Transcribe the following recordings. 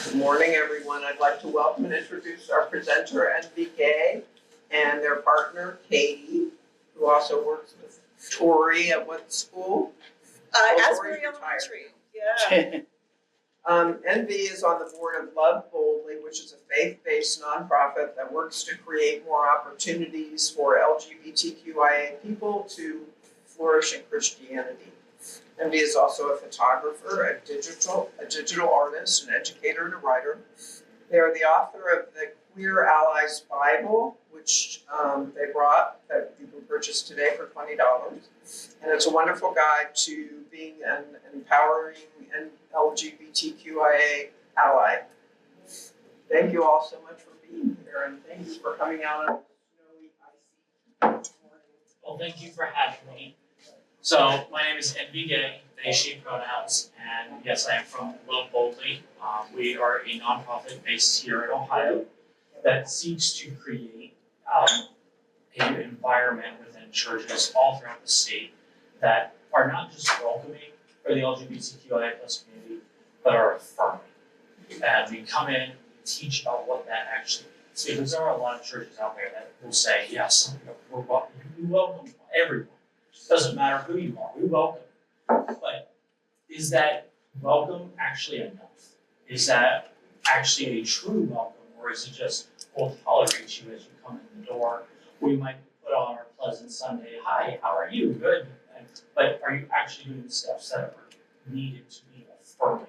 Good morning, everyone. I'd like to welcome and introduce our presenter, NVK, and their partner, Katie, who also works with Tori at what school? Asbury Elementary. Yeah. NV is on the board of Love Boldly, which is a faith-based nonprofit that works to create more opportunities for LGBTQIA people to flourish in Christianity. NV is also a photographer, a digital artist, an educator, and a writer. They are the author of the Queer Allies Bible, which they brought, that you can purchase today for $20. And it's a wonderful guide to being an empowering and LGBTQIA ally. Thank you all so much for being here, and thank you for coming out on a snowy, icy morning. Well, thank you for having me. So, my name is NVK, they, she pronouns, and yes, I am from Love Boldly. We are a nonprofit based here in Ohio that seeks to create an environment within churches all throughout the state that are not just welcoming for the LGBTQIA plus community, but are affirming. And we come in and teach about what that actually means. Because there are a lot of churches out there that will say, yes, we welcome everyone. Doesn't matter who you are, we welcome. But is that welcome actually enough? Is that actually a true welcome, or is it just, we'll tolerate you as you come in the door? We might put on our pleasant Sunday, hi, how are you? Good. But are you actually doing the steps that are needed to be affirming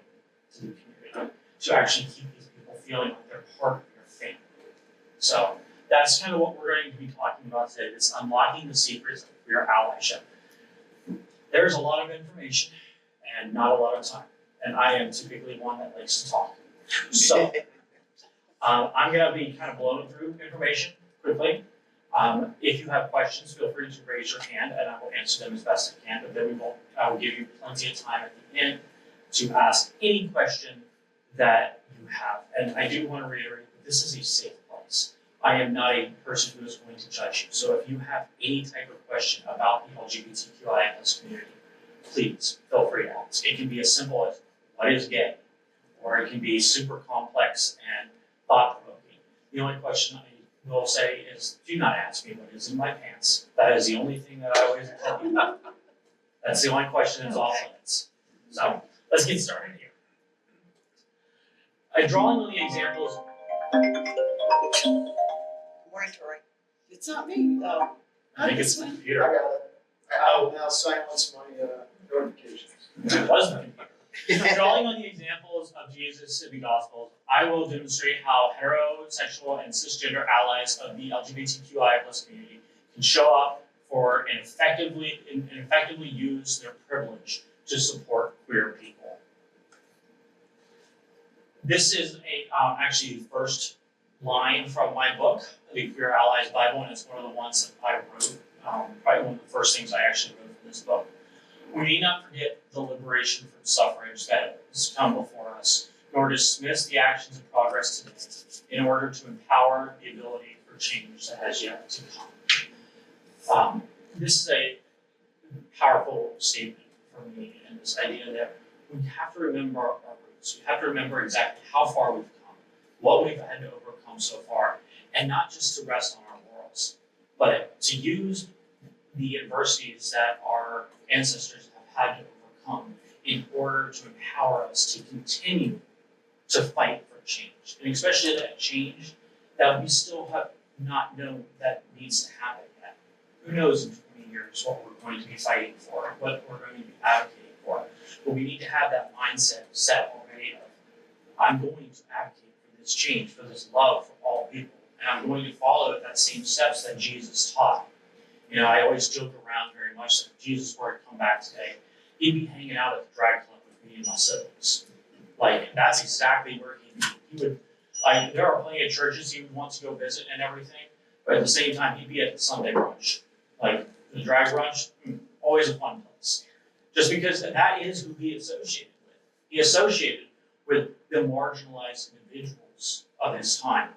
to the community, to actually keep these people feeling like they're part of your family? So that's kind of what we're going to be talking about today. It's unlocking the secrets of queer allyship. There's a lot of information and not a lot of time, and I am typically one that likes to talk. So I'm going to be kind of blowing through information quickly. If you have questions, feel free to raise your hand and I will answer them as best I can, but then I will give you plenty of time at the end to ask any question that you have. And I do want to reiterate that this is a safe place. I am not a person who is going to judge you. So if you have any type of question about the LGBTQIA+ community, please feel free to ask. It can be as simple as, what is gay? Or it can be super complex and thought-provoking. The only question I will say is, do not ask me what is in my pants. That is the only thing that I always tell you. That's the only question that's off limits. So let's get started here. Drawing on the examples. Morning, Tori. It's not me, though. I think it's the I computer. got it. I will now silence my notifications. It was the computer. Drawing on the examples of Jesus in the Gospels, I will demonstrate how heterosexual and cisgender allies of the LGBTQIA+ community can show up for and effectively use their privilege to support queer people. This is actually the first line from my book, the Queer Allies Bible, and it's one of the ones that I wrote, probably one of the first things I actually wrote for this book. We need not forget the liberation from suffrage that has come before us, nor dismiss the actions and progress today in order to empower the ability for change that has yet to come. This is a powerful statement for me, and this idea that we have to remember our roots. We have to remember exactly how far we've come, what we've had to overcome so far, and not just to rest on our laurels, but to use the adversities that our ancestors have had to overcome in order to empower us to continue to fight for change. And especially that change that we still have not known that needs to happen yet. Who knows in 20 years what we're going to be fighting for, what we're going to be advocating for. But we need to have that mindset set already of, I'm going to advocate for this change, for this love for all people. And I'm going to follow that same steps that Jesus taught. You know, I always joke around very much that if Jesus were to come back today, he'd be hanging out at the drag club with me and my siblings. Like, that's exactly where he'd be. He would, like, there are plenty of churches he would want to go visit and everything, but at the same time, he'd be at the Sunday brunch. Like, the drag brunch, always a fun place. Just because that is who he associated with. He associated with the marginalized individuals of his time.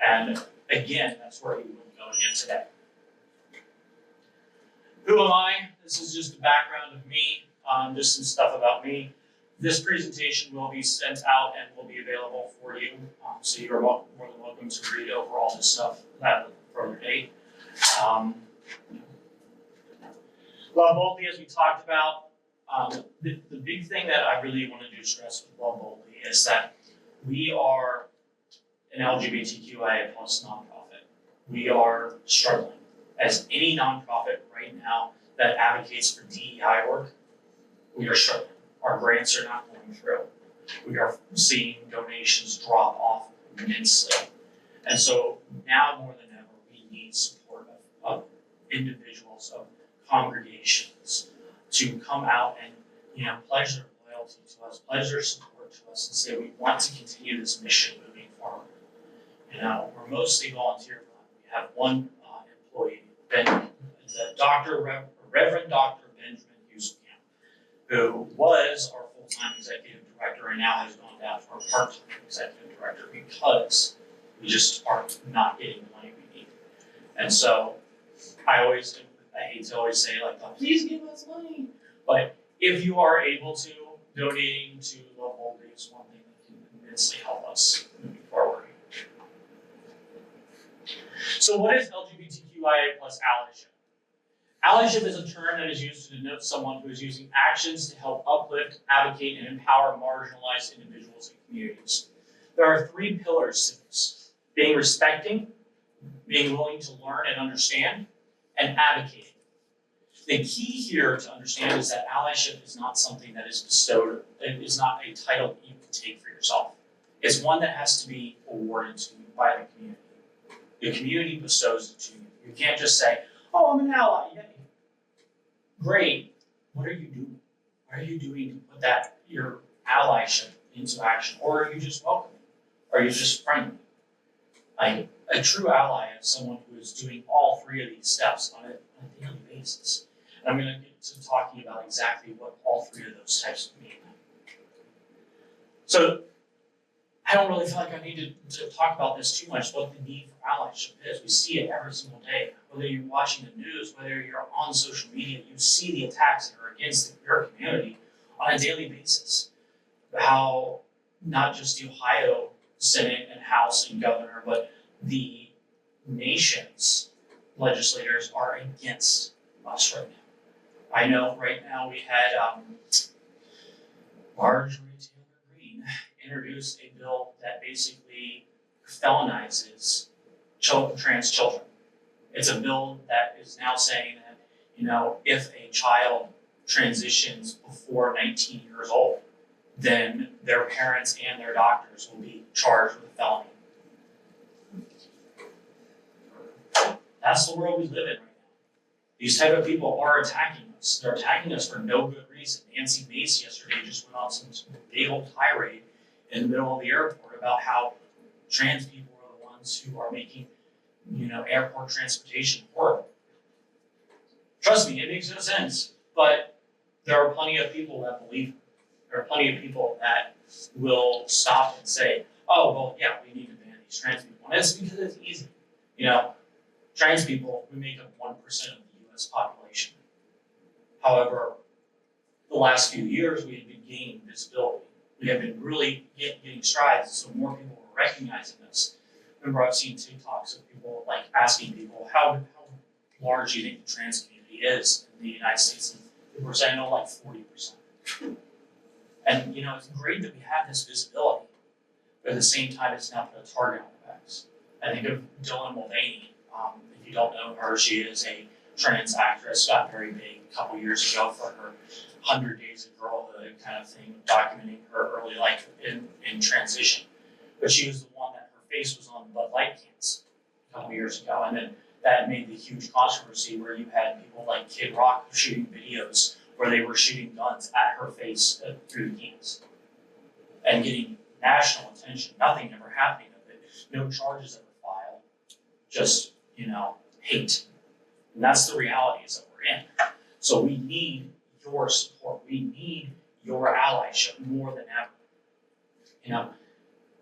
And again, that's where he would go again today. Who am I? This is just the background of me, just some stuff about me. this presentation will be sent out and will be available for you. So you're more than welcome to read over all this stuff at a further date. Love Boldly, as we talked about, the big thing that I really wanted to stress with Love Boldly is that we are an LGBTQIA plus nonprofit. We are struggling. As any nonprofit right now that advocates for DEI work, we are struggling. Our grants are not going through. We are seeing donations drop off immensely. And so now more than ever, we need support of individuals, of congregations to come out and pledge their loyalty to us, pledge their support to us, and say we want to continue this mission moving forward. We're mostly volunteer run. We have one employee, Reverend Dr. Benjamin Hughes, who was our full-time executive director and now has gone down to our part-time executive director because we just are not getting the money we need. And so I hate to always say please give us money, but if you are able to, donating to Love Boldly is one thing that can immensely help us moving forward. So what is LGBTQIA plus allyship? Allyship is a term that is used to denote someone who is using actions to help uplift, advocate, and empower marginalized individuals and communities. There are 3 pillars to this: being respecting, being willing to learn and understand, and advocating. The key here to understand is that allyship is not something that is bestowed, it is not a title that you can take for yourself. It's one that has to be awarded to you by the community. The community bestows it to you. You can't just say, oh, I'm an ally, yay. Great. What are you doing? What are you doing to put your allyship into action? Or are you just welcoming? Are you just friendly? Like, a true ally is someone who is doing all 3 of these steps on a daily basis. And I'm going to get to talking about exactly what all 3 of those types mean. So I don't really feel like I need to talk about this too much, what the need for allyship is. We see it every single day. Whether you're watching the news, whether you're on social media, you see the attacks that are against the queer community on a daily basis. How not just the Ohio Senate and House and governor, but the nation's legislators are against us right now. I know right now we had Marjorie Taylor Greene introduce a bill that basically felonizes trans children. It's a bill that is now saying that, if a child transitions before 19 years old, then their parents and their doctors will be charged with a felony. That's the world we live in right now. These type of people are attacking us. They're attacking us for no good reason. Nancy Mace yesterday just went on some big old tirade in the middle of the airport about how trans people are the ones who are making, airport transportation horrible. Trust me, it makes no sense, but there are plenty of people that believe it. There are plenty of people that will stop and say, oh, well, yeah, we need to ban these trans people. And it's because it's easy. Trans people, we make up 1% of the US population. However, the last few years, we have been gaining visibility. We have been really getting strides, so more people are recognizing this. Remember, I've seen TikToks of people asking people, how large do you think the trans community is in the United States? And people are saying, 40%. And, it's great that we have this visibility, but at the same time, it's now put a target on the backs. I think of Dylan Mulvaney. If you don't know her, she is a trans actress, got very big a couple years ago for her 100 Days of Girlhood kind of thing, documenting her early life in transition. But she was the one that her face was on Bud Light cans a couple years ago, and then that made the huge controversy where you had people like Kid Rock shooting videos where they were shooting guns at her face through the cans and getting national attention. Nothing ever happening of it. No charges ever filed. Just, hate. And that's the realities that we're in. So we need your support. We need your allyship more than ever.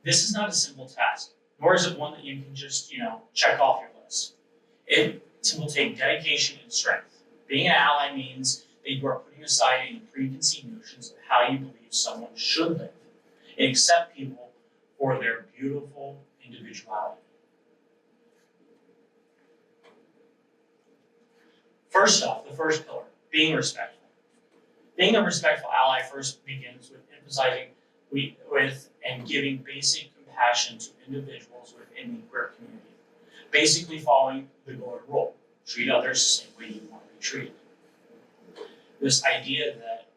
This is not a simple task, nor is it one that you can just, check off your list. It will take dedication and strength. Being an ally means that you are putting aside any preconceived notions of how you believe someone should live and accept people for their beautiful individuality. First off, the first pillar, being respectful. Being a respectful ally first begins with emphasizing with and giving basic compassion to individuals within the queer community. Basically following the golden rule, treat others the same way you want to be treated. This idea that,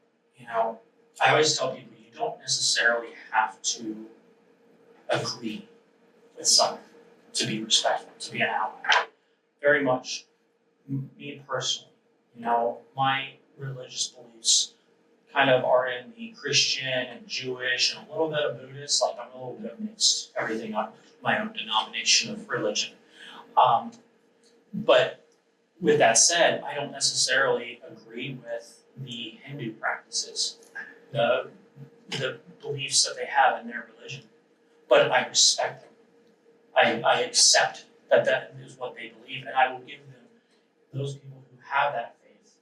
I always tell people you don't necessarily have to agree with someone to be respectful, to be an ally. Very much, me personally, my religious beliefs kind of are in the Christian and Jewish and a little bit of Buddhist, like I'm a little bit mixed, everything on my own denomination of religion. But with that said, I don't necessarily agree with the Hindu practices, the beliefs that they have in their religion, but I respect them. I accept that is what they believe, and I will give them, those people who have that faith,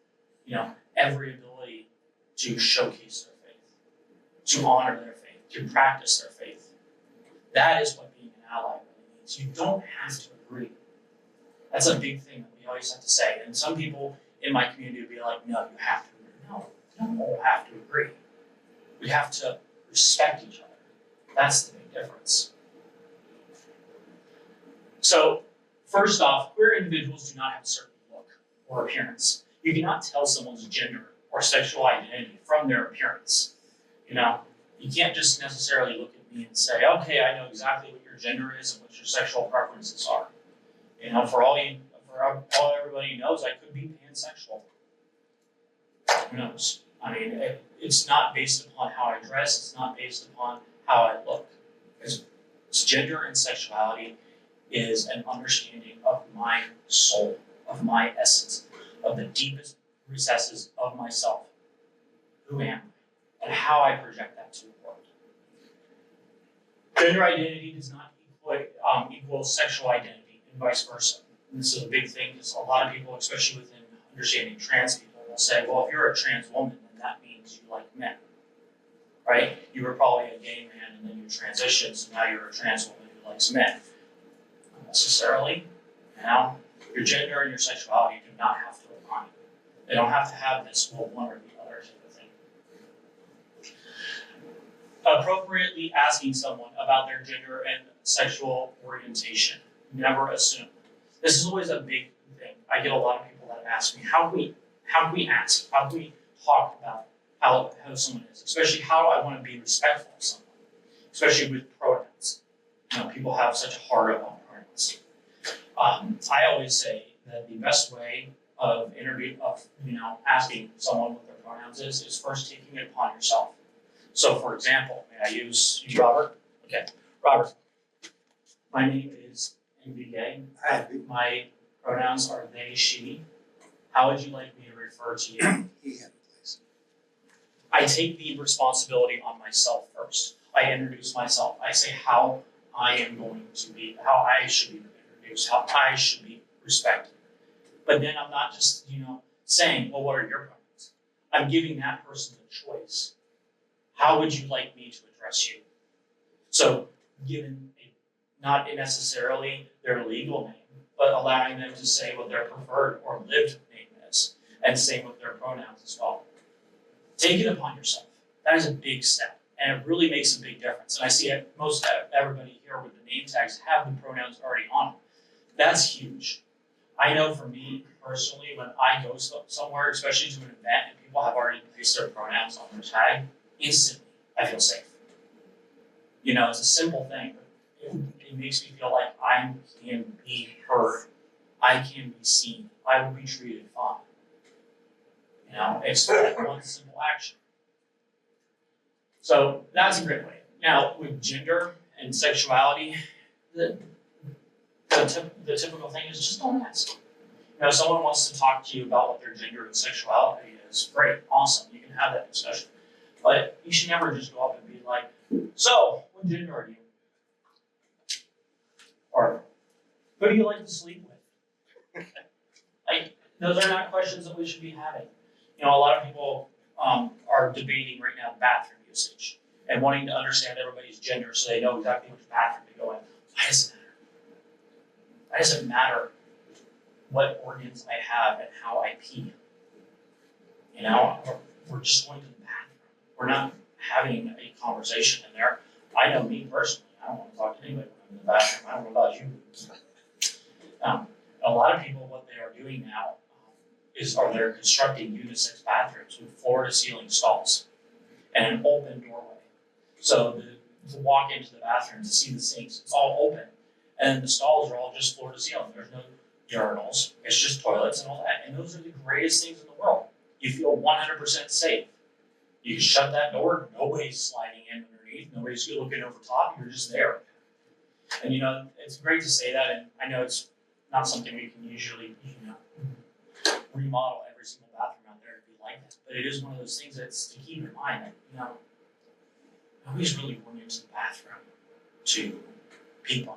every ability to showcase their faith, to honor their faith, to practice their faith. That is what being an ally really means. You don't have to agree. That's a big thing that we always have to say. And some people in my community would be like, no, you have to agree. No, we don't have to agree. We have to respect each other. That's the big difference. So, first off, queer individuals do not have a certain look or appearance. You cannot tell someone's gender or sexual identity from their appearance. You can't just necessarily look at me and say, okay, I know exactly what your gender is and what your sexual preferences are. For all everybody knows, I could be pansexual. Who knows? It's not based upon how I dress. It's not based upon how I look. It's gender and sexuality is an understanding of my soul, of my essence, of the deepest recesses of myself. Who am I? And how I project that to the world. Gender identity does not equal sexual identity, and vice versa. And this is a big thing because a lot of people, especially within understanding trans people, will say, well, if you're a trans woman, then that means you like men. Right? You were probably a gay man and then you transitioned, so now you're a trans woman who likes men. Not necessarily. Your gender and your sexuality do not have to align. They don't have to have this, well, one or the other type of thing. Appropriately asking someone about their gender and sexual orientation. Never assume. This is always a big thing. I get a lot of people that ask me, how do we ask? How do we talk about how someone is? Especially how I want to be respectful of someone. Especially with pronouns. People have such a hard on pronouns. I always say that the best way of asking someone what their pronouns is first taking it upon yourself. So, for example, may I use Robert? Okay, Robert. My name is MVA. My pronouns are they, she. How would you like me to refer to you? He had a place. I take the responsibility on myself first. I introduce myself. I say how I am going to be, how I should be introduced, how I should be respected. But then I'm not just, saying, well, what are your pronouns? I'm giving that person the choice. How would you like me to address you? So, given not necessarily their legal name, but allowing them to say what their preferred or lived name is, and same with their pronouns as well. Take it upon yourself. That is a big step, and it really makes a big difference. And I see most everybody here with the name tags have the pronouns already on them. That's huge. I know for me personally, when I go somewhere, especially to an event, and people have already placed their pronouns on their tag, instantly I feel safe. It's a simple thing, but it makes me feel like I can be heard. I can be seen. I will be treated fine. It's like one simple action. So that's a great way. Now, with gender and sexuality, the typical thing is just don't ask. If someone wants to talk to you about what their gender and sexuality is, great, awesome, you can have that discussion. But you should never just go up and be like, so, what gender are you? Or, who do you like to sleep with? Those are not questions that we should be having. You know, a lot of people are debating right now bathroom usage and wanting to understand everybody's gender so they know exactly which bathroom to go in. Why does it matter? Why does it matter what organs I have and how I pee? You know, we're just going to the bathroom. We're not having a conversation in there. I know me personally, I don't want to talk to anybody when I'm in the bathroom. I don't know about you. A lot of people, what they are doing now they're constructing unisex bathrooms with floor to ceiling stalls and an open doorway. So to walk into the bathroom to see the sinks, it's all open. And the stalls are all just floor to ceiling. There's no urinals. It's just toilets and all that. And those are the greatest things in the world. You feel 100% safe. You can shut that door. Nobody's sliding in underneath. Nobody's looking over top. You're just there. And you know, it's great to say that. And I know it's not something we can usually, remodel every single bathroom out there to be like that. But it is one of those things that's to keep in mind that, nobody's really going into the bathroom to peep on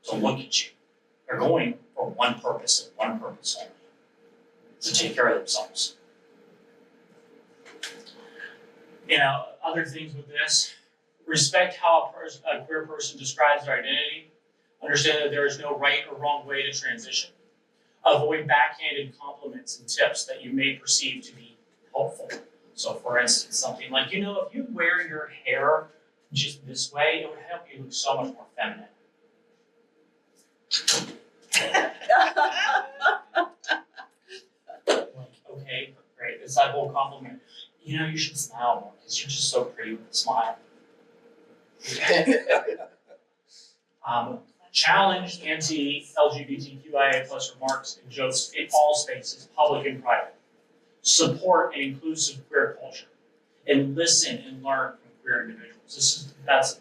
you, to look at you. They're going for one purpose and one purpose only, to take care of themselves. Other things with this, respect how a queer person describes their identity. Understand that there is no right or wrong way to transition. Avoid backhanded compliments and tips that you may perceive to be helpful. So for instance, something like, if you wear your hair just this way, it would help you look so much more feminine. Okay, great. It's that whole compliment. You should smile more because you're just so pretty with a smile. Challenge anti-LGBTQIA+ remarks and jokes in all spaces, public and private. Support an inclusive queer culture, and listen and learn from queer individuals. That's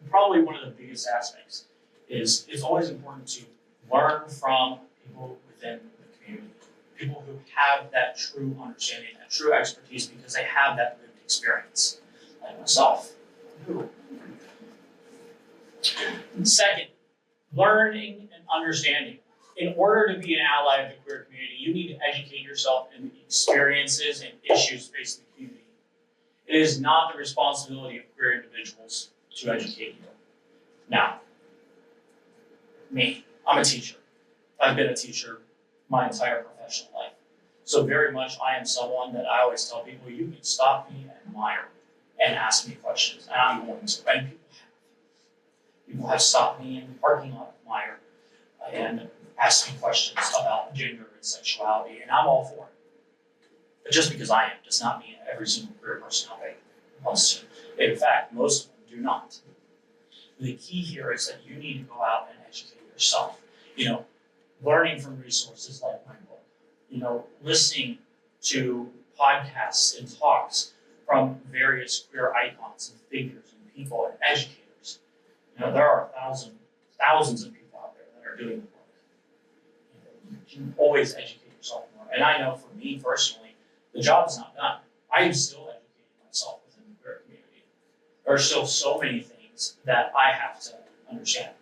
probably one of the biggest aspects. It's always important to learn from people within the community, people who have that true understanding, that true expertise, because they have that lived experience, like myself. Second, learning and understanding. In order to be an ally of the queer community, you need to educate yourself in the experiences and issues facing the community. It is not the responsibility of queer individuals to educate you. Now, I'm a teacher. I've been a teacher my entire professional life. So very much I am someone that I always tell people, you can stop me and admire and ask me questions, and I'm going to. And people have stopped me in the parking lot of Meyer and asked me questions about gender and sexuality, and I'm all for it. But just because I am does not mean every single queer person out there wants to. In fact, most of them do not. The key here is that you need to go out and educate yourself. Learning from resources like my book. Listening to podcasts and talks from various queer icons and figures and people and educators. There are thousands of people out there that are doing the work. You can always educate yourself more. And I know for me personally, the job is not done. I am still educating myself within the queer community. There are still so many things that I have to understand.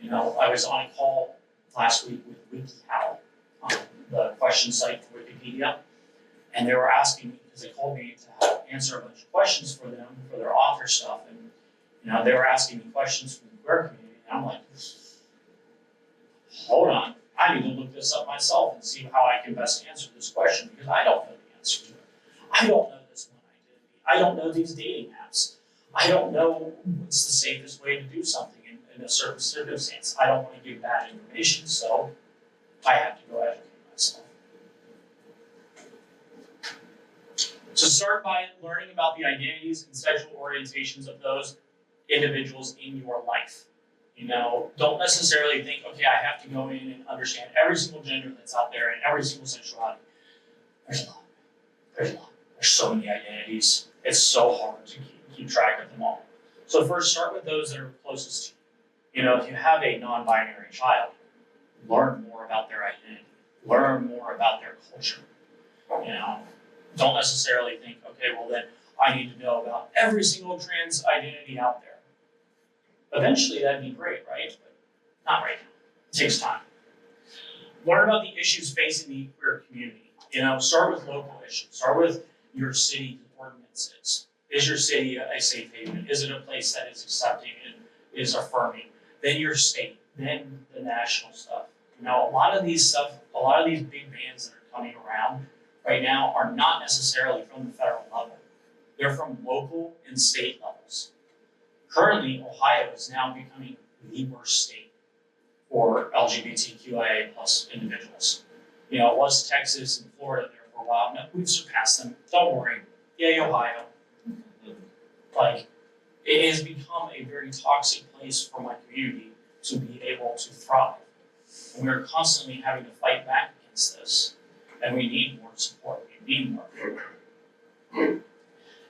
I was on a call last week with WikiHow, the question site for Wikipedia, and they were asking me, because they called me to answer a bunch of questions for them for their author stuff, and they were asking me questions from the queer community, and I'm like, hold on, I need to look this up myself and see how I can best answer this question, because I don't know the answer to it. I don't know this one identity. I don't know these dating apps. I don't know what's the safest way to do something in a certain circumstance. I don't want to give bad information, so I have to go educate myself. So start by learning about the identities and sexual orientations of those individuals in your life. Don't necessarily think, okay, I have to go in and understand every single gender that's out there and every single sexuality. There's a lot. There's so many identities. It's so hard to keep track of them all. So first, start with those that are closest to you. If you have a non-binary child, learn more about their identity. Learn more about their culture. Don't necessarily think, okay, well then I need to know about every single trans identity out there. Eventually that'd be great, right? But not right now. It takes time. Learn about the issues facing the queer community. Start with local issues. Start with your city ordinances. Is your city a safe haven? Is it a place that is accepting and is affirming? Then your state, then the national stuff. A lot of these big bans that are coming around right now are not necessarily from the federal level. They're from local and state levels. Currently, Ohio is now becoming the worst state for LGBTQIA plus individuals. It was Texas and Florida there for a while. Now we've surpassed them. Don't worry. Yay, Ohio. It has become a very toxic place for my community to be able to thrive. And we're constantly having to fight back against this. And we need more support. We need more.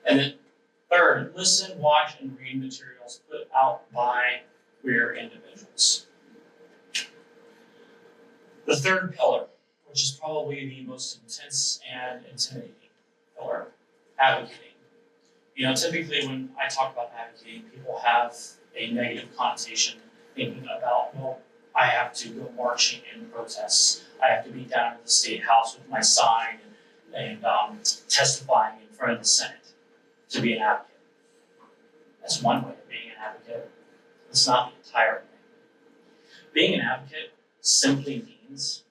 And then third, listen, watch, and read materials put out by queer individuals. The third pillar, which is probably the most intense and intimidating pillar, advocating. Typically when I talk about advocating, people have a negative connotation thinking about, well, I have to go marching in protests. I have to be down at the state house with my sign and testifying in front of the Senate to be an advocate. That's one way of being an advocate. It's not the entire thing. Being an advocate simply means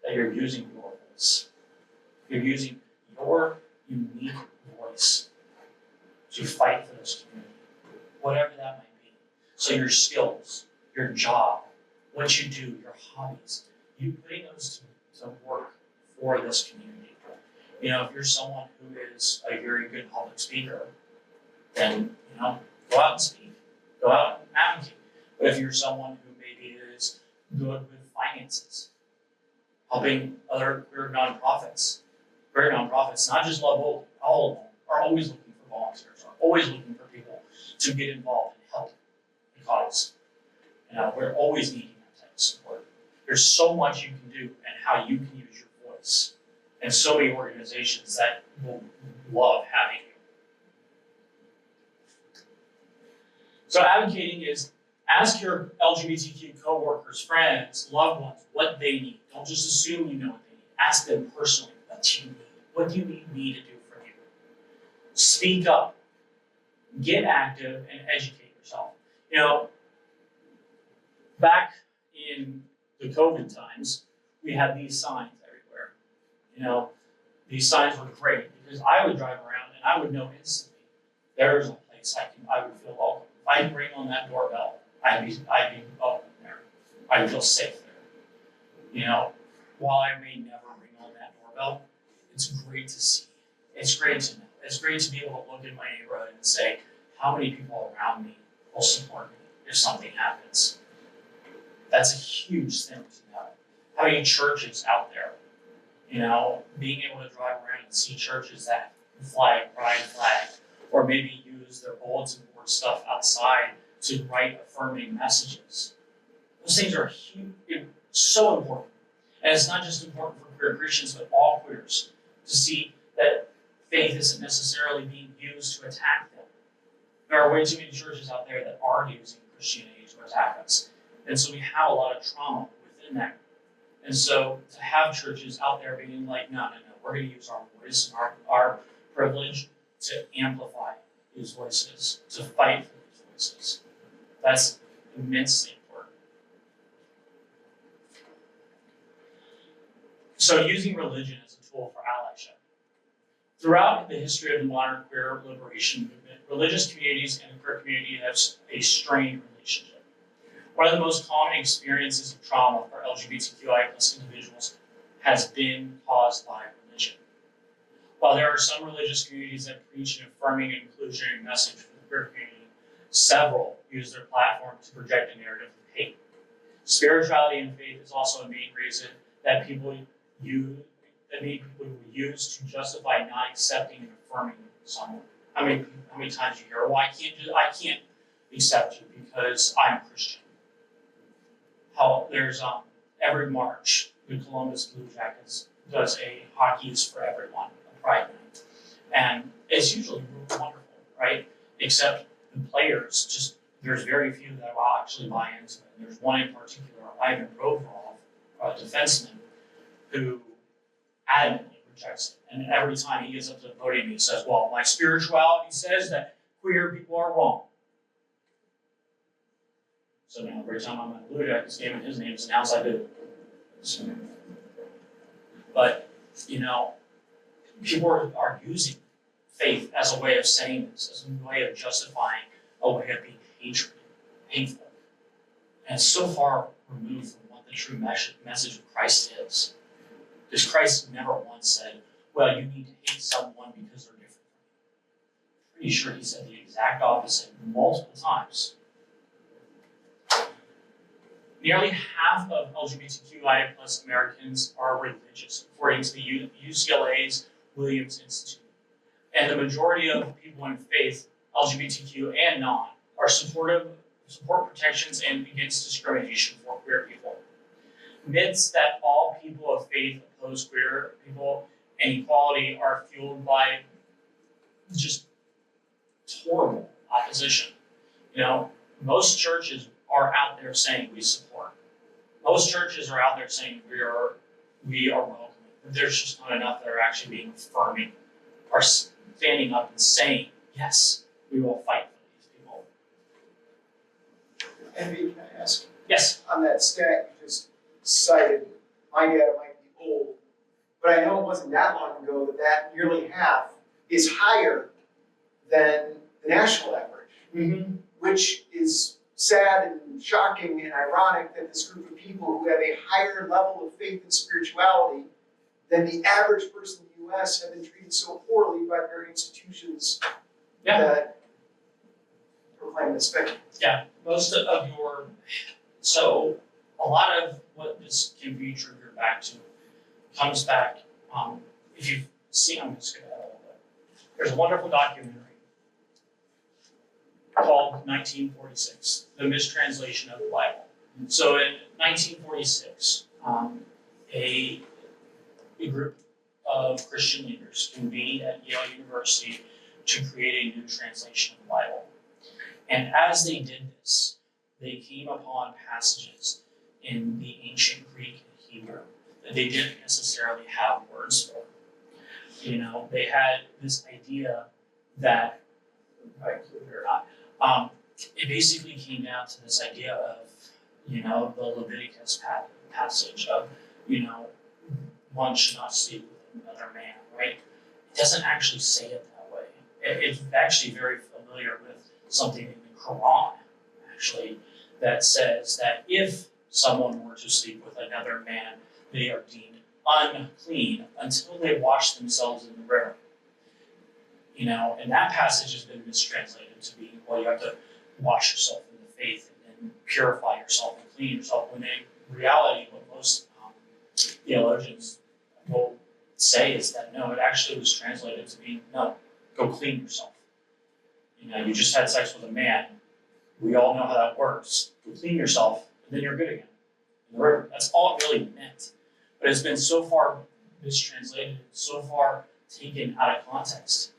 that you're using your voice. You're using your unique voice to fight for this community, whatever that might be. So your skills, your job, what you do, your hobbies, you putting those to work for this community. If you're someone who is a very good public speaker, then, go out and speak. Go out and advocate. But if you're someone who maybe is good with finances, helping other queer nonprofits, not just Love Boldly, all of them are always looking for volunteers, are always looking for people to get involved and help the cause. We're always needing that type of support. There's so much you can do and how you can use your voice. And so many organizations that will love having you. So advocating is ask your LGBTQ coworkers, friends, loved ones what they need. Don't just assume you know what they need. Ask them personally, what do you need? What do you need me to do for you? Speak up. Get active and educate yourself. Back in the COVID times, we had these signs everywhere. These signs were great because I would drive around and I would know instantly there's a place I would feel welcome. If I ring on that doorbell, I'd be welcome there. I'd feel safe there. While I may never ring on that doorbell, it's great to see. It's great to know. It's great to be able to look in my neighborhood and say, how many people around me will support me if something happens? That's a huge thing to know. How many churches out there? Being able to drive around and see churches that fly a pride flag, or maybe use their bulletin board stuff outside to write affirming messages. Those things are huge, so important. And it's not just important for queer Christians, but all queers, to see that faith isn't necessarily being used to attack them. There are way too many churches out there that are using Christianity to attack us. And so we have a lot of trauma within that. And so to have churches out there being like, no, we're going to use our voice and our privilege to amplify these voices, to fight for these voices. That's immensely important. So using religion as a tool for allyship. Throughout the history of the modern queer liberation movement, religious communities and the queer community have a strained relationship. One of the most common experiences of trauma for LGBTQI+ individuals has been caused by religion. While there are some religious communities that preach an affirming and inclusionary message for the queer community, several use their platform to project a narrative of hate. Spirituality and faith is also a main reason that people use to justify not accepting and affirming someone. How many times you hear, well, I can't accept you because I'm Christian. How there's every March, the Columbus Blue Jackets does a Hockey is for Everyone, a Pride Night. And it's usually really wonderful, right? Except the players, there's very few that will actually buy into it. And there's one in particular, Ivan Provorov, a defenseman, who adamantly projects it. And every time he gets up to the podium, he says, well, my spirituality says that queer people are wrong. So now every time I'm at Louis, I just gave him his name, so now I do. But, people are using faith as a way of saying this, as a way of justifying a way of being hateful. And it's so far removed from what the true message of Christ is. Because Christ never once said, well, you need to hate someone because they're different from you. Pretty sure he said the exact opposite multiple times. Nearly half of LGBTQIA plus Americans are religious, according to the UCLA's Williams Institute. And the majority of people in faith, LGBTQ and non, are support protections and against discrimination for queer people. Myths that all people of faith oppose queer people and equality are fueled by just horrible opposition. Most churches are out there saying we support. Most churches are out there saying we are welcoming. But there's just not enough that are actually being affirming, are standing up and saying, yes, we will fight for these people. Envy, can I ask? Yes. On that stat you just cited, my data might be old, but I know it wasn't that long ago that nearly half is higher than the national average, which is sad and shocking and ironic that this group of people who have a higher level of faith and spirituality than the average person in the U.S. have been treated so poorly by very institutions that proclaim this faith. Yeah, most of so a lot of what this can be triggered back to comes back, if you've seen, I'm just going to add a little bit. There's a wonderful documentary called 1946, The Mistranslation of the Bible. So in 1946, a group of Christian leaders convened at Yale University to create a new translation of the Bible. And as they did this, they came upon passages in the ancient Greek and Hebrew that they didn't necessarily have words for. They had this idea that, right, believe it or not, it basically came down to this idea of, the Leviticus passage of, one should not sleep with another man, right? It doesn't actually say it that way. It's actually very familiar with something in the Quran, actually, that says that if someone were to sleep with another man, they are deemed unclean until they wash themselves in the river. And that passage has been mistranslated to be, well, you have to wash yourself in the faith and purify yourself and clean yourself, when in reality, what most theologians will say is that no, it actually was translated to be, no, go clean yourself. You just had sex with a man. We all know how that works. Go clean yourself, and then you're good again in the river. That's all it really meant. But it's been so far mistranslated, so far taken out of context.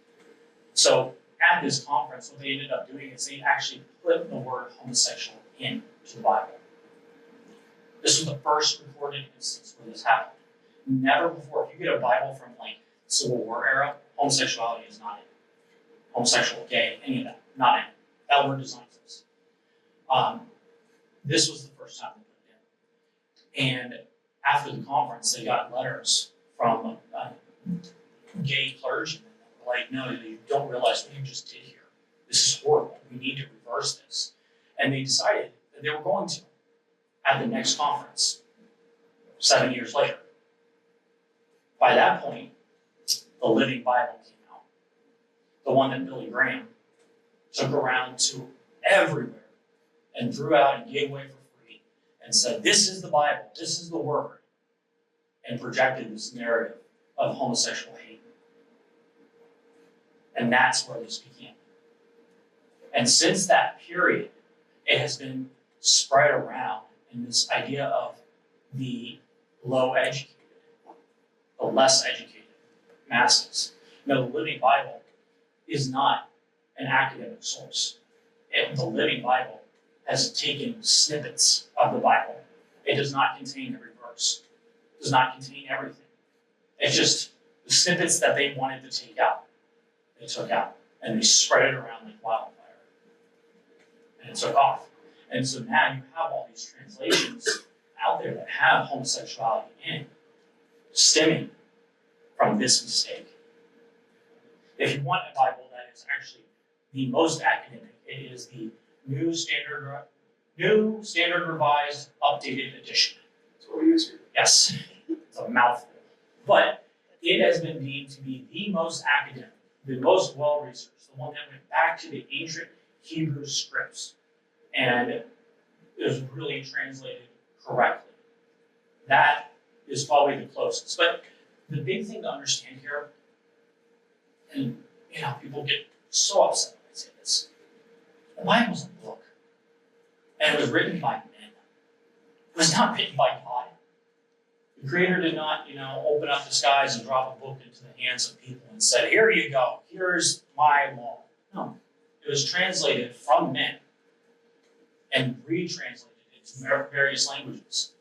So at this conference, what they ended up doing is they actually put the word homosexual into the Bible. This was the first recorded instance where this happened. Never before, if you get a Bible from like Civil War era, homosexuality is not in it. Homosexual, gay, any of that, not in it. That word does not exist. This was the first time they put it in. And after the conference, they got letters from gay clergymen that were like, no, you don't realize what you just did here. This is horrible. We need to reverse this. And they decided that they were going to at the next conference, 7 years later. By that point, the Living Bible came out. The one that Billy Graham took around to everywhere and threw out and gave away for free and said, this is the Bible, this is the Word, and projected this narrative of homosexual hate. And that's where this began. And since that period, it has been spread around in this idea of the low educated, the less educated masses. No, the Living Bible is not an academic source. The Living Bible has taken snippets of the Bible. It does not contain every verse. It does not contain everything. It's just The snippets that they wanted to take out, they took out, and they spread it around like wildfire. And it took off. And so now you have all these translations out there that have homosexuality in, stemming from this mistake. If you want a Bible that is actually the most academic, it is the New Standard Revised Updated Edition. That's what we use here. Yes, it's a mouthful. But it has been deemed to be the most academic, the most well-researched, the one that went back to the ancient Hebrew scripts and is really translated correctly. That is probably the closest. But the big thing to understand here, and people get so upset when I say this, the Bible's a book. And it was written by men. It was not written by God. The Creator did not, open up the skies and drop a book into the hands of people and said, here you go, here's my law. No. It was translated from men and retranslated into various languages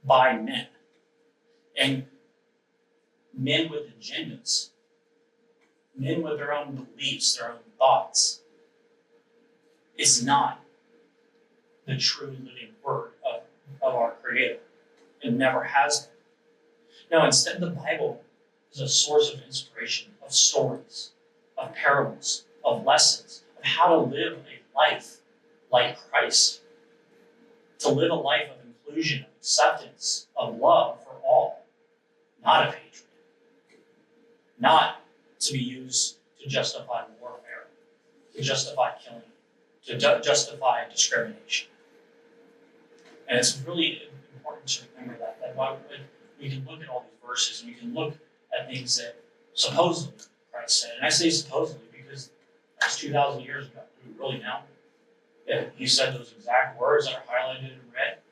by men. And men with agendas, men with their own beliefs, their own thoughts. It's not the true living word of our Creator. It never has been. No, instead the Bible is a source of inspiration, of stories, of parables, of lessons, of how to live a life like Christ. To live a life of inclusion, of acceptance, of love for all, not of hatred. Not to be used to justify warfare, to justify killing, to justify discrimination. And it's really important to remember that we can look at all these verses and we can look at things that supposedly Christ said. And I say supposedly because that's 2,000 years ago. Do we really know that he said those exact words that are highlighted in red?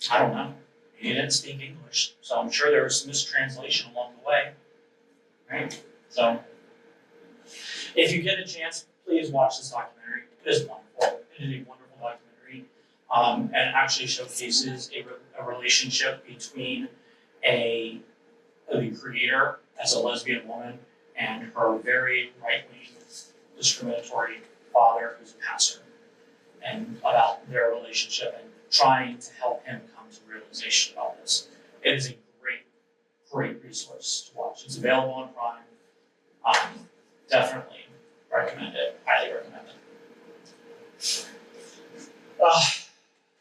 I don't know. He didn't speak English, so I'm sure there was some mistranslation along the way. Right? So, if you get a chance, please watch this documentary. It is wonderful. It is a wonderful documentary. And actually showcases a relationship between the creator as a lesbian woman and her very right-wing, discriminatory father who's a pastor, and about their relationship and trying to help him come to realization about this. It is a great resource to watch. It's available on Prime. Definitely recommend it. Highly recommend it.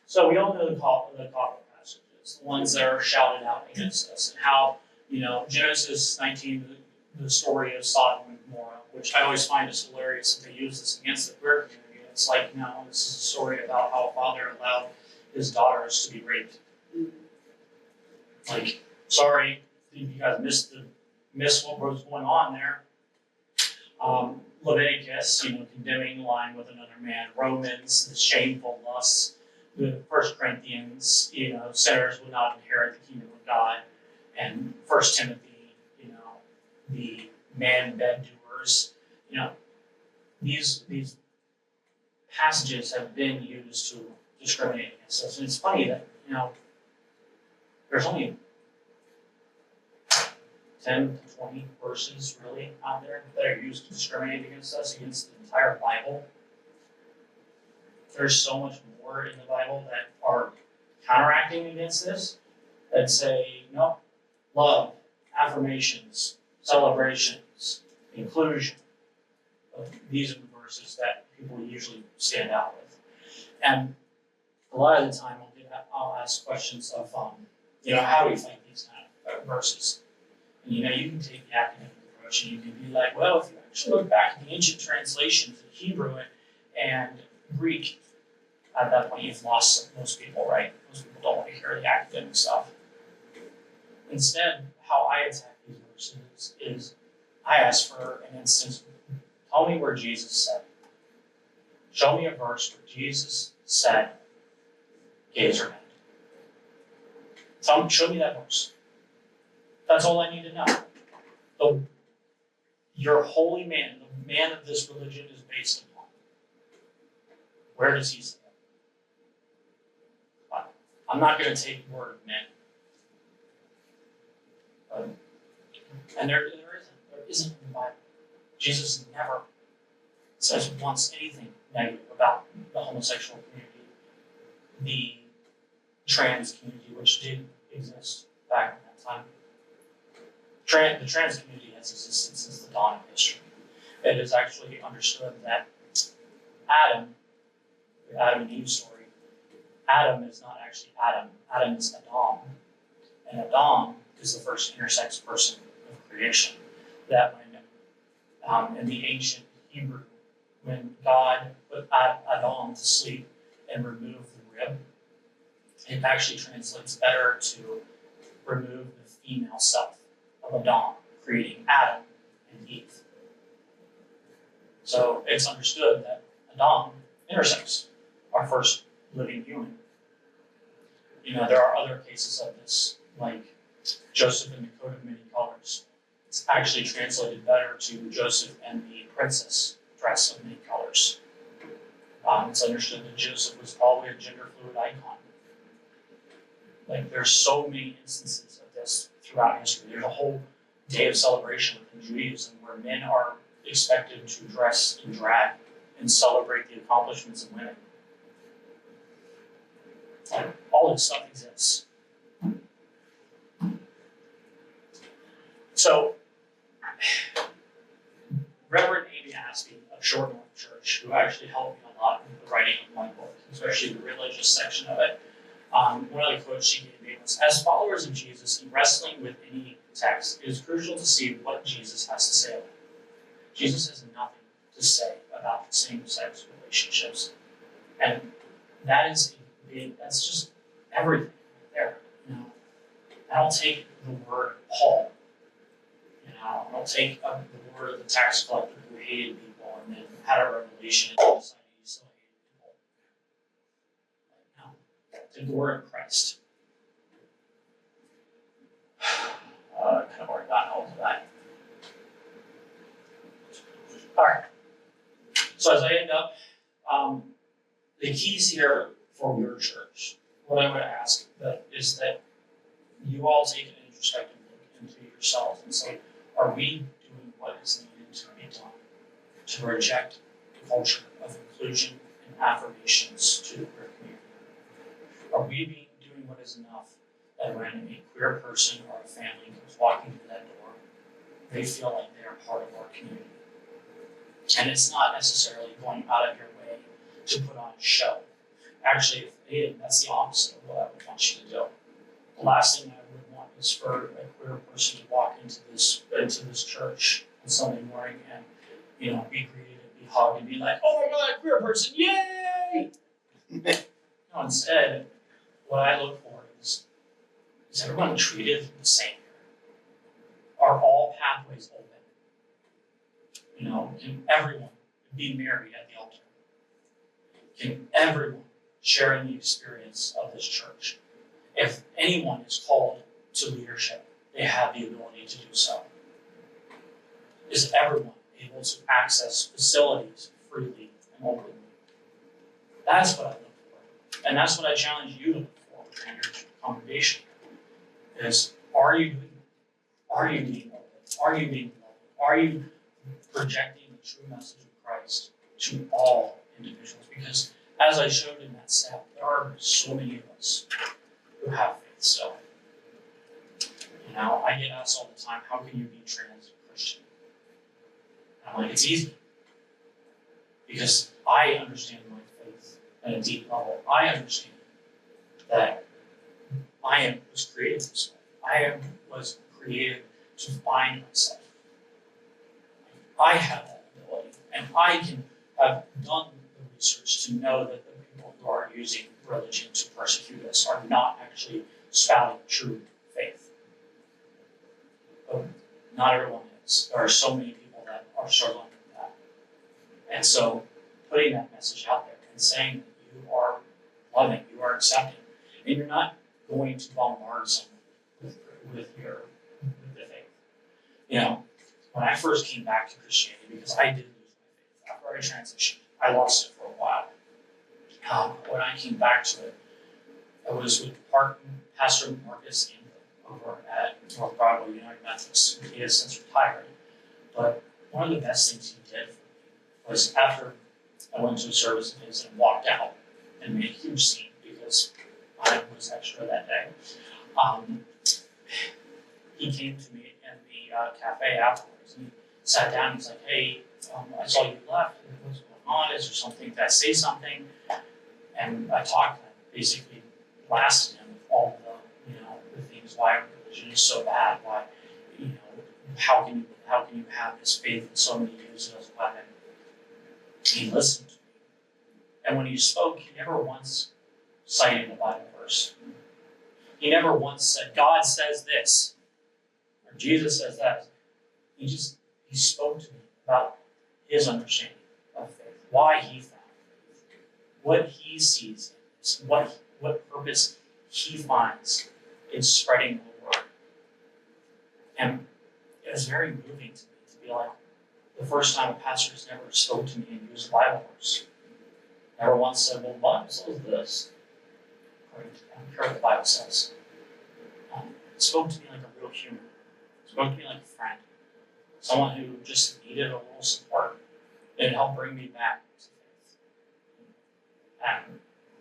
So we all know the copper passages, the ones that are shouted out against us, and how, Genesis 19, the story of Sodom and Gomorrah, which I always find is hilarious that they use this against the queer community. It's like, this is a story about how a father allowed his daughters to be raped. Like, sorry, you guys missed what was going on there. Leviticus, condemning lying with another man. Romans, the shameful lusts. The 1 Corinthians, sinners will not inherit the kingdom of God. And 1 Timothy, the man bed doers. These passages have been used to discriminate against us. And it's funny that, there's only 10 to 20 verses really out there that are used to discriminate against us, against the entire Bible. There's so much more in the Bible that are counteracting against this, that say, no, love, affirmations, celebrations, inclusion. These are the verses that people usually stand out with. And a lot of the time I'll ask questions of, how do we fight these kind of verses? And you can take the academic approach and you can be like, well, if you actually look back at the ancient translations of Hebrew and Greek, at that point you've lost most people, right? Most people don't want to hear the academic stuff. Instead, how I attack these verses is I ask for an instance. Tell me where Jesus said. Show me a verse where Jesus said, gays are bad. Show me that verse. That's all I need to know. Your holy man, the man of this religion is based upon. Where does he say that? I'm not going to take the word of men. And there isn't in the Bible. Jesus never says once anything negative about the homosexual community, the trans community, which did exist back in that time. The trans community has existed since the dawn of history. It is actually understood that Adam, the Adam and Eve story, Adam is not actually Adam. Adam is Adam. And Adam is the first intersex person of creation. That when, in the ancient Hebrew, when God put Adam to sleep and removed the rib, it actually translates better to remove the female self of Adam, creating Adam and Eve. So it's understood that Adam, intersex, our first living human. You know, there are other cases of this, like Joseph and the coat of many colors. It's actually translated better to Joseph and the princess dress of many colors. It's understood that Joseph was probably a gender fluid icon. Like, there's so many instances of this throughout history. There's a whole day of celebration within Judaism where men are expected to dress in drag and celebrate the accomplishments of women. Like, all this stuff exists. So, Reverend Amy Aspie of Short North Church, who actually helped me a lot with the writing of my book, especially the religious section of it, one of the quotes she gave me was, "As followers of Jesus, in wrestling with any text, it is crucial to see what Jesus has to say about it. Jesus has nothing to say about same-sex relationships." And that's just everything right there. You know, I don't take the word Paul. You know, I don't take the word of the tax collector who hated people and then had a revelation and decided he still hated people. No, take the word of Christ. Kind of already gotten all of that. All right. So as I end up, the keys here for your church, what I would ask is that you all take an introspective look into yourselves and say, are we doing what is needed to be done to reject the culture of inclusion and affirmations to the queer community? Are we doing what is enough that when a queer person or a family comes walking through that door, they feel like they are part of our community? And it's not necessarily going out of your way to put on a show. Actually, if they did, that's the opposite of what I would want you to do. The last thing I would want is for a queer person to walk into this church on Sunday morning and, you know, be greeted and be hugged and be like, "Oh my God, queer person, yay!" No, instead, what I look for is everyone treated the same? Are all pathways open? You know, can everyone be married at the altar? Can everyone share in the experience of this church? If anyone is called to leadership, they have the ability to do so. Is everyone able to access facilities freely and openly? That's what I look for. And that's what I challenge you to look for in your congregation. Is, are you doing that? Are you being open? Are you being loving? Are you projecting the true message of Christ to all individuals? Because as I showed in that step, there are so many of us who have faith still. You know, I get asked all the time, how can you be trans Christian? And I'm like, it's easy. Because I understand my faith at a deep level. I understand that I was created this way. I was created to find myself. I have that ability, and I can have done the research to know that the people who are using religion to persecute us are not actually spouting true faith. But not everyone is. There are so many people that are struggling with that. And so putting that message out there and saying that you are loving, you are accepting, and you're not going to bombard someone with the faith. You know, when I first came back to Christianity, because I did lose my faith after I transitioned, I lost it for a while. When I came back to it, I was with Pastor Marcus over at North Broadway United Methodist. He has since retired. But one of the best things he did for me was after I went to a service of his and walked out and made a huge scene because I was extra that day. He came to me in the cafe afterwards and he sat down and he's like, hey, I saw you left. What's going on? Is there something? Did I say something? And I talked and I basically blasted him with all the things why religion is so bad, why, how can you have this faith and so many use it as a weapon? He listened to me. And when he spoke, he never once cited a Bible verse. He never once said, God says this, or Jesus says that. He spoke to me about his understanding of faith, why he found faith, what he sees in this, what purpose he finds in spreading the word. And it was very moving to me to be like, the first time a pastor has never spoke to me and used a Bible verse. Never once said, well, the Bible says this. I don't care what the Bible says. It spoke to me like a real human. It spoke to me like a friend. Someone who just needed a little support. It helped bring me back to faith. And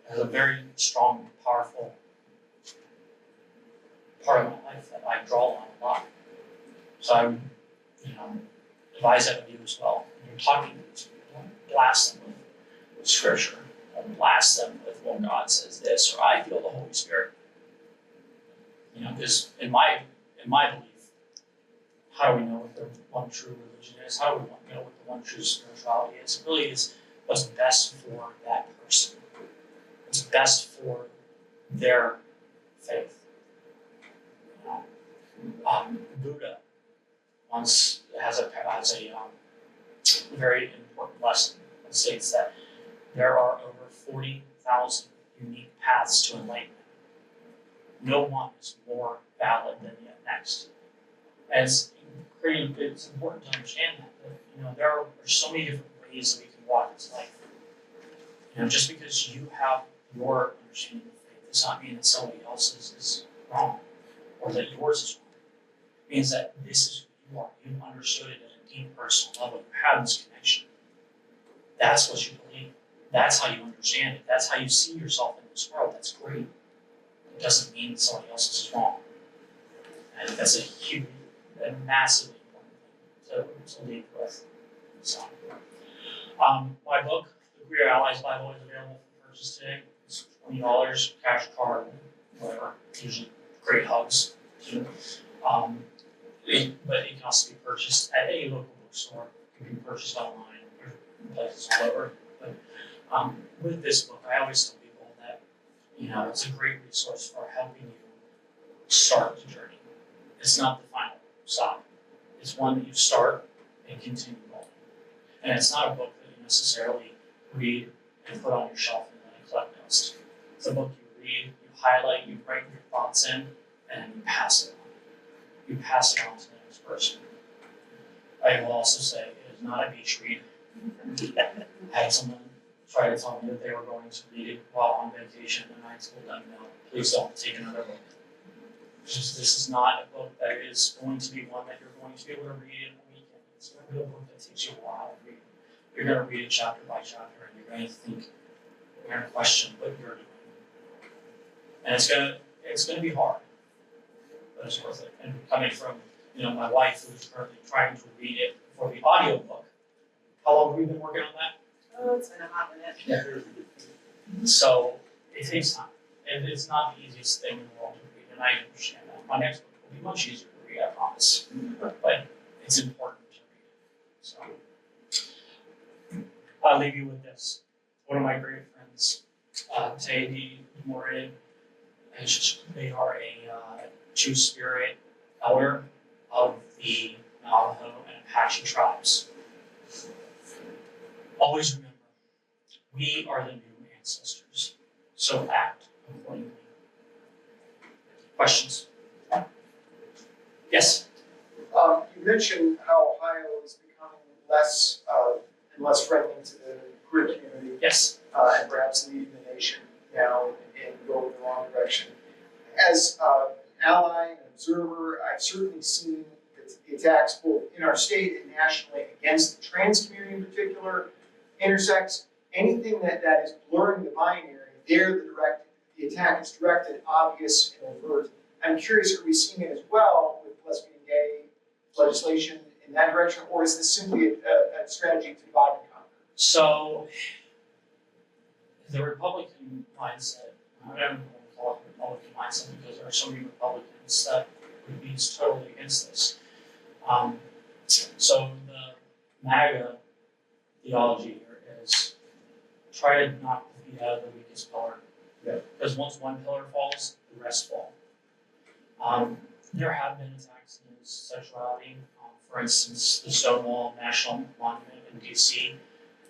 it was a very strong, powerful part of my life that I draw on a lot. So I would, advise that of you as well. When you're talking to these people, don't blast them with scripture. Don't blast them with, well, God says this, or I feel the Holy Spirit. Because in my belief, how do we know what the one true religion is? How do we know what the one true spirituality is? It really is what's best for that person. What's best for their faith. Buddha once has a very important lesson that states that there are over 40,000 unique paths to enlightenment. No one is more valid than the next. And it's important to understand that there are so many different ways that we can walk this life. Just because you have your understanding of faith does not mean that somebody else's is wrong or that yours is wrong. It means that this is who you are. You've understood it at a deep personal level. You have this connection. That's what you believe. That's how you understand it. That's how you see yourself in this world. That's great. It doesn't mean that somebody else's is wrong. And that's a massively important thing to lead with. So, my book, The Queer Allies Bible, is available for purchase today. It's $20, cash, card, whatever. Usually great hugs. But it can also be purchased at any local bookstore. It can be purchased online. There's places all over. But with this book, I always tell people that it's a great resource for helping you start the journey. It's not the final stop. It's one that you start and continue on. And it's not a book that you necessarily read and put on your shelf and then collect notes. It's a book you read, you highlight, you write your thoughts in, and then you pass it on. You pass it on to the next person. I will also say it is not a beach read. I had someone try to tell me that they were going to read it while on vacation, and I told them, no, please don't take another book. This is not a book that is going to be one that you're going to be able to read in a weekend. It's going to be a book that takes you a while to read. You're going to read it chapter by chapter, and you're going to think, you're going to question what you're doing. And it's going to be hard, but it's worth it. And coming from my wife, who's currently trying to read it for the audiobook. How long have we been working on that? Oh, it's been a hot minute. Yeah. So it takes time, and it's not the easiest thing in the world to read, and I understand that. My next book will be much easier to read, I promise. But it's important to read. So I'll leave you with this. One of my great friends, Teddy Morin, they are a Two-Spirit elder of the Navajo and Apache tribes. Always remember, we are the new ancestors, so act accordingly. Questions? Yes? You mentioned how Ohio is becoming less and less friendly to the queer community. Yes. And perhaps leading the nation now in going in the wrong direction. As ally, an observer. I've certainly seen the attacks both in our state and nationally against the trans community in particular, intersex, anything that is blurring the binary, the attack is directed, obvious, and overt. I'm curious, are we seeing it as well with lesbian gay legislation in that direction, or is this simply a strategy to divide and conquer? So the Republican mindset, I don't call it Republican mindset because there are so many Republicans that would be totally against this. So the MAGA theology here is try to knock the feet out of the weakest pillar. Yeah. Because once one pillar falls, the rest fall. There have been attacks against sexuality. For instance, the Stonewall National Monument in DC,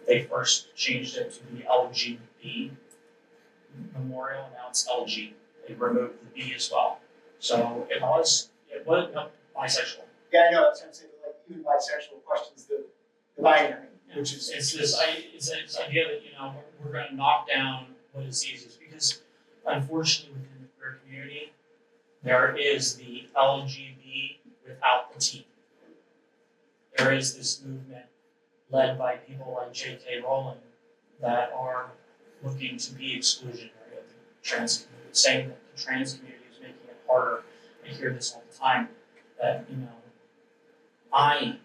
they first changed it to the LGBT memorial, and now it's LG. They removed the B as well. So it was bisexual. Yeah, I know, that's what I'm saying, but like even bisexual questions the binary, which is. It's this idea that, we're going to knock down what is easiest, because unfortunately within the queer community, there is the LGB without the T. There is this movement led by people like J.K. Rowling that are looking to be exclusionary of the trans community, saying that the trans community is making it harder. I hear this all the time, that, I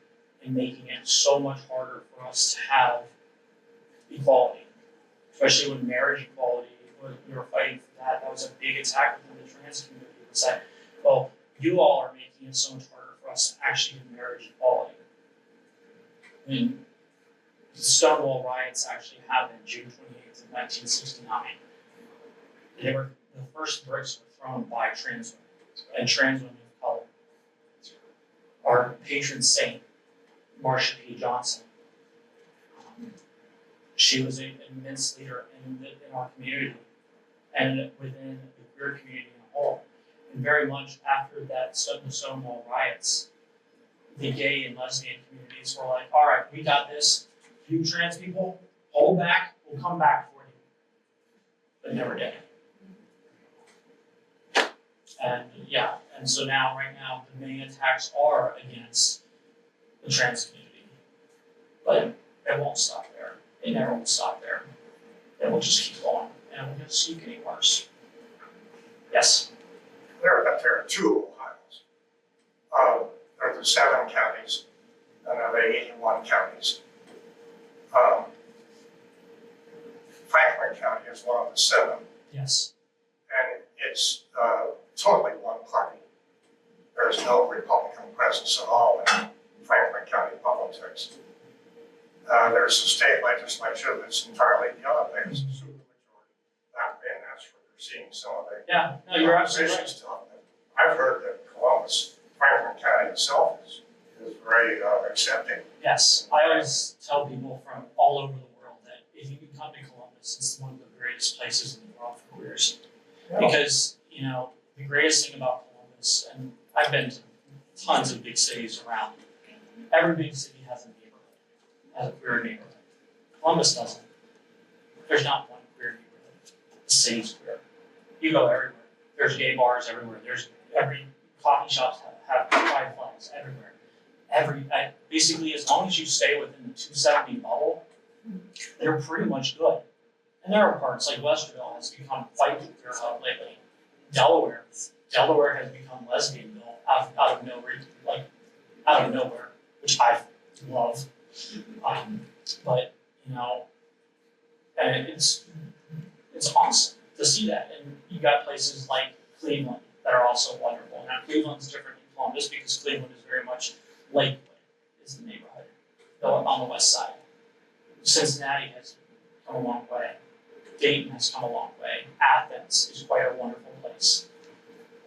am making it so much harder for us to have equality, especially when marriage equality, when we were fighting for that, that was a big attack within the trans community. It's like, well, you all are making it so much harder for us to actually have marriage equality. I mean, the Stonewall riots actually happened June 28th of 1969. The first bricks were thrown by trans women, and trans women of color. Our patron saint, Marsha P. Johnson, she was an immense leader in our community and within the queer community in a whole. And very much after the Stonewall riots, the gay and lesbian communities were like, all right, we got this. You trans people, hold back, we'll come back for you. But never did. And so right now, the main attacks are against the trans community. But it won't stop there. It never will stop there. It will just keep going, and it will just keep getting worse. Yes? There are two Ohio's. There are the 7 counties, and there are the 81 counties. Franklin County is one of the 7, Yes. and it's totally one party. There's no Republican presence at all in Franklin County politics. There's a state legislature that's entirely the other way, it's a supermajority. And that's where you're seeing some of the Yeah, no, you're absolutely opposition right. stuff. I've heard that Franklin County itself is very accepting. Yes, I always tell people from all over the world that if you can come to Columbus, it's one of the greatest places in the world for queers. Because, the greatest thing about Columbus, and I've been to tons of big cities around, every big city has a neighborhood, has a queer neighborhood. Columbus doesn't. There's not one queer neighborhood. The city's queer. You go everywhere. There's gay bars everywhere. There's every coffee shops have pride flags everywhere. Basically, as long as you stay within the 270 bubble, they're pretty much good. And there are parts like Westerville has become quite a queer hub lately. Delaware has become Lesbianville out of nowhere, which I love. But and it's awesome to see that. And you got places like Cleveland that are also wonderful. Now Cleveland's different than Columbus because Cleveland is very much Lakewood is the neighborhood on the west side. Cincinnati has come a long way. Dayton has come a long way. Athens is quite a wonderful place.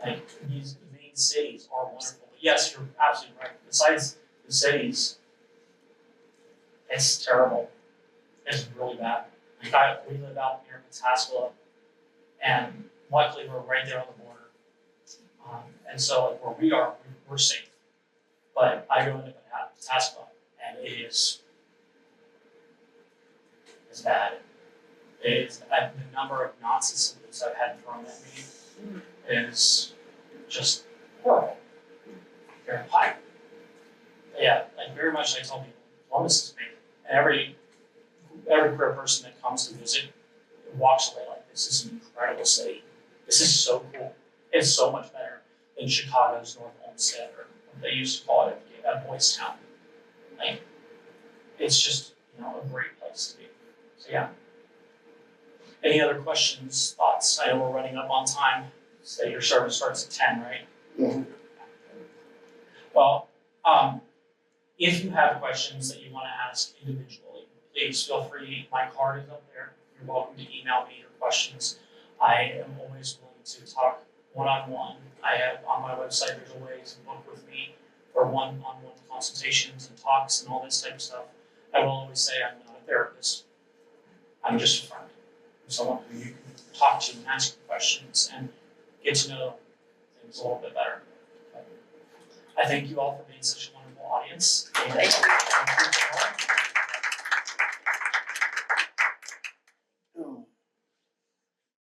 Like, these main cities are wonderful. But yes, you're absolutely right. Besides the cities, it's terrible. It's really bad. We live out near Pataskala, and luckily we're right there on the border. And so where we are, we're safe. But I go into Pataskala, and it's bad. The number of Nazi salutes I've had thrown at me is just horrible. Here in Ohio. But yeah, like very much I tell people, Columbus is big. And every queer person that comes to visit walks away like, this is an incredible city. This is so cool. It's so much better than Chicago's North Olmsted, or what they used to call it Boys Town. Like, it's just, a great place to be. So yeah. Any other questions, thoughts? I know we're running up on time. So your service starts at 10, right? Mhm. Well, if you have questions that you want to ask individually, please feel free. My card is up there. You're welcome to email me your questions. I am always willing to talk one-on-one. I have on my website, there's a way to book with me for one-on-one consultations and talks and all this type of stuff. I will always say I'm not a therapist. I'm just a friend. I'm someone who you can talk to and ask questions and get to know things a little bit better. But I thank you all for being such a wonderful audience. And Thank you. thank you all.